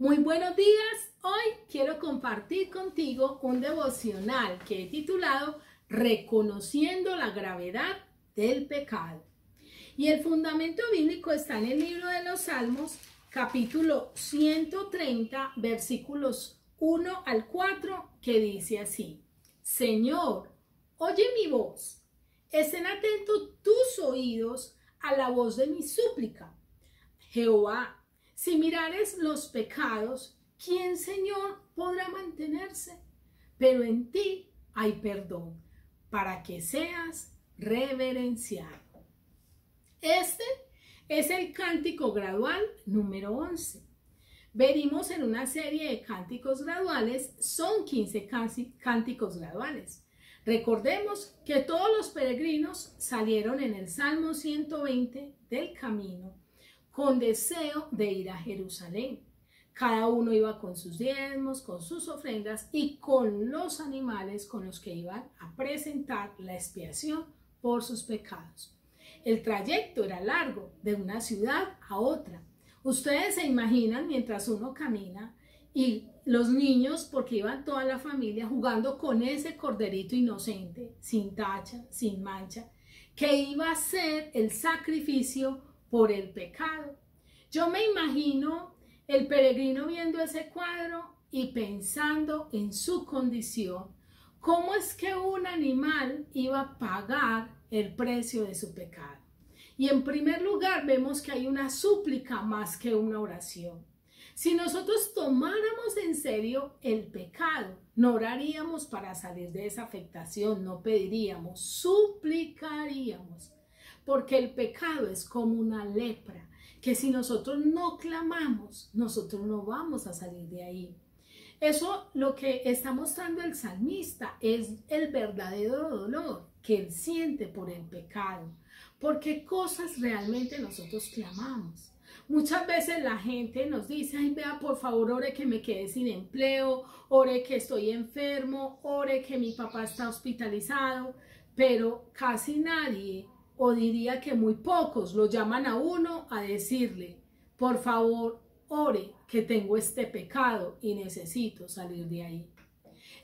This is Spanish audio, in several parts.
Muy buenos días. Hoy quiero compartir contigo un devocional que he titulado Reconociendo la gravedad del pecado. Y el fundamento bíblico está en el libro de los Salmos, capítulo 130, versículos 1 al 4, que dice así: Señor, oye mi voz, estén atentos tus oídos a la voz de mi súplica. Jehová, si mirares los pecados, ¿quién, Señor, podrá mantenerse? Pero en ti hay perdón, para que seas reverenciado. Este es el cántico gradual número 11. Venimos en una serie de cánticos graduales, son 15 cánticos graduales. Recordemos que todos los peregrinos salieron en el Salmo 120 del camino con deseo de ir a Jerusalén. Cada uno iba con sus diezmos, con sus ofrendas y con los animales con los que iban a presentar la expiación por sus pecados. El trayecto era largo, de una ciudad a otra. Ustedes se imaginan mientras uno camina y los niños, porque iban toda la familia jugando con ese corderito inocente, sin tacha, sin mancha, que iba a ser el sacrificio por el pecado. Yo me imagino el peregrino viendo ese cuadro y pensando en su condición, cómo es que un animal iba a pagar el precio de su pecado. Y en primer lugar vemos que hay una súplica más que una oración. Si nosotros tomáramos en serio el pecado, no oraríamos para salir de esa afectación, no pediríamos, suplicaríamos. Porque el pecado es como una lepra, que si nosotros no clamamos, nosotros no vamos a salir de ahí. Eso lo que está mostrando el salmista es el verdadero dolor que él siente por el pecado. Porque cosas realmente nosotros clamamos. Muchas veces la gente nos dice: ay, vea, por favor, ore que me quede sin empleo, ore que estoy enfermo, ore que mi papá está hospitalizado, pero casi nadie, o diría que muy pocos, lo llaman a uno a decirle: por favor, ore que tengo este pecado y necesito salir de ahí.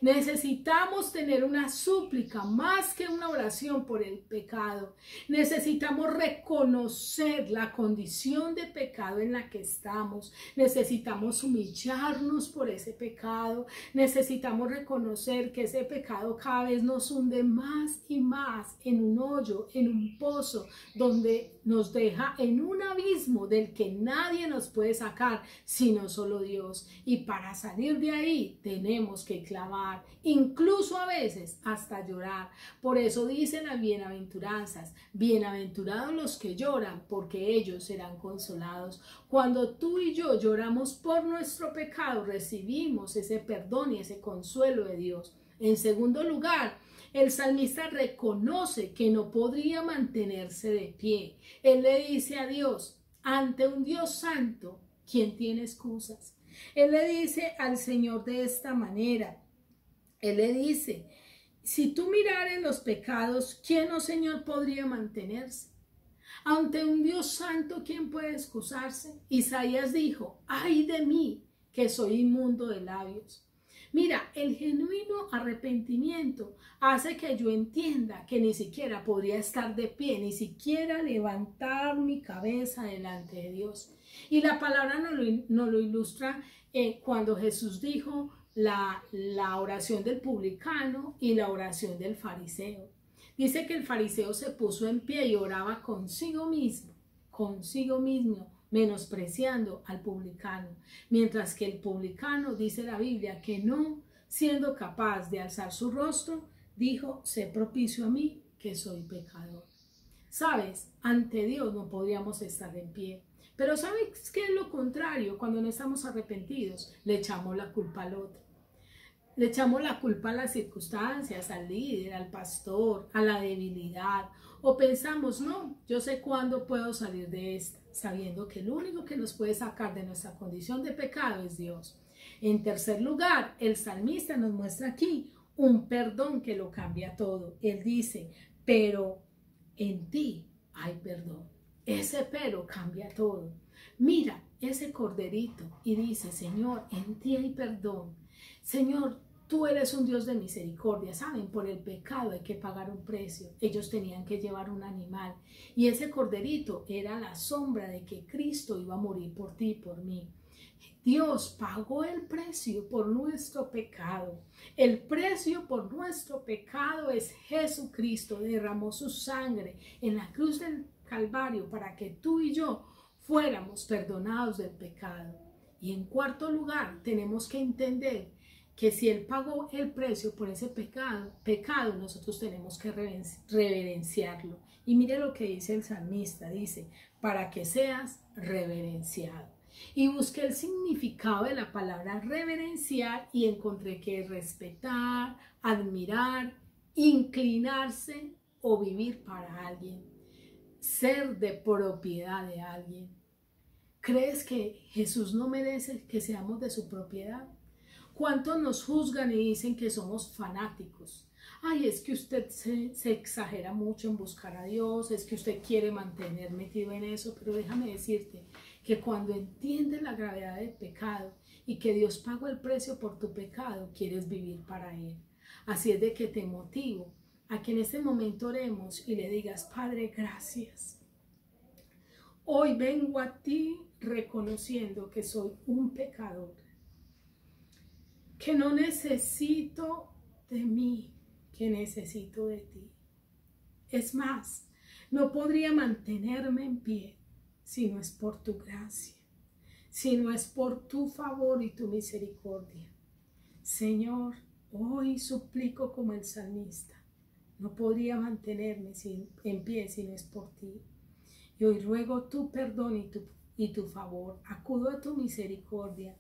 Necesitamos tener una súplica más que una oración por el pecado. Necesitamos reconocer la condición de pecado en la que estamos. Necesitamos humillarnos por ese pecado. Necesitamos reconocer que ese pecado cada vez nos hunde más y más en un hoyo, en un pozo, donde nos deja en un abismo del que nadie nos puede sacar, sino solo Dios. Y para salir de ahí tenemos que clamar, incluso a veces hasta llorar. Por eso dicen las bienaventuranzas: bienaventurados los que lloran, porque ellos serán consolados. Cuando tú y yo lloramos por nuestro pecado, recibimos ese perdón y ese consuelo de Dios. En segundo lugar, el salmista reconoce que no podría mantenerse de pie. Él le dice a Dios: ante un Dios santo, ¿quién tiene excusas? Él le dice al Señor de esta manera. Él le dice: si tú mirares los pecados, ¿quién, oh Señor, podría mantenerse? Ante un Dios santo, ¿quién puede excusarse? Isaías dijo: ay de mí, que soy inmundo de labios. Mira, el genuino arrepentimiento hace que yo entienda que ni siquiera podría estar de pie, ni siquiera levantar mi cabeza delante de Dios. Y la palabra nos lo ilustra cuando Jesús dijo la oración del publicano y la oración del fariseo. Dice que el fariseo se puso en pie y oraba consigo mismo, menospreciando al publicano, mientras que el publicano, dice la Biblia, que no siendo capaz de alzar su rostro, dijo: sé propicio a mí, que soy pecador. ¿Sabes? Ante Dios no podríamos estar en pie. Pero ¿sabes qué es lo contrario? Cuando no estamos arrepentidos, le echamos la culpa al otro. Le echamos la culpa a las circunstancias, al líder, al pastor, a la debilidad. O pensamos: no, yo sé cuándo puedo salir de esta, sabiendo que el único que nos puede sacar de nuestra condición de pecado es Dios. En tercer lugar, el salmista nos muestra aquí un perdón que lo cambia todo. Él dice: pero en ti hay perdón. Ese pero cambia todo. Mira, ese corderito y dice, Señor, en ti hay perdón. Señor, tú eres un Dios de misericordia. Saben, por el pecado hay que pagar un precio. Ellos tenían que llevar un animal. Y ese corderito era la sombra de que Cristo iba a morir por ti y por mí. Dios pagó el precio por nuestro pecado. El precio por nuestro pecado es Jesucristo. Derramó su sangre en la cruz del Calvario para que tú y yo fuéramos perdonados del pecado. Y en cuarto lugar, tenemos que entender que si Él pagó el precio por ese pecado, nosotros tenemos que reverenciarlo. Y mire lo que dice el salmista, dice, para que seas reverenciado. Y busqué el significado de la palabra reverenciar y encontré que es respetar, admirar, inclinarse o vivir para alguien, ser de propiedad de alguien. ¿Crees que Jesús no merece que seamos de su propiedad? ¿Cuántos nos juzgan y dicen que somos fanáticos? Ay, es que usted se exagera mucho en buscar a Dios, es que usted quiere mantener metido en eso, pero déjame decirte que cuando entiendes la gravedad del pecado y que Dios pagó el precio por tu pecado, quieres vivir para Él. Así es de que te motivo a que en este momento oremos y le digas, Padre, gracias. Hoy vengo a ti reconociendo que soy un pecador, que no necesito de mí, que necesito de ti. Es más, no podría mantenerme en pie si no es por tu gracia, si no es por tu favor y tu misericordia. Señor, hoy suplico como el salmista, no podría mantenerme en pie si no es por ti. Y hoy ruego tu perdón y tu favor, acudo a tu misericordia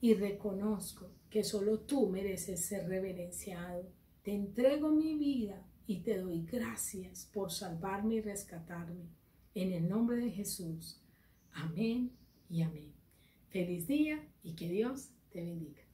y reconozco que solo tú mereces ser reverenciado. Te entrego mi vida y te doy gracias por salvarme y rescatarme. En el nombre de Jesús. Amén y amén. Feliz día y que Dios te bendiga.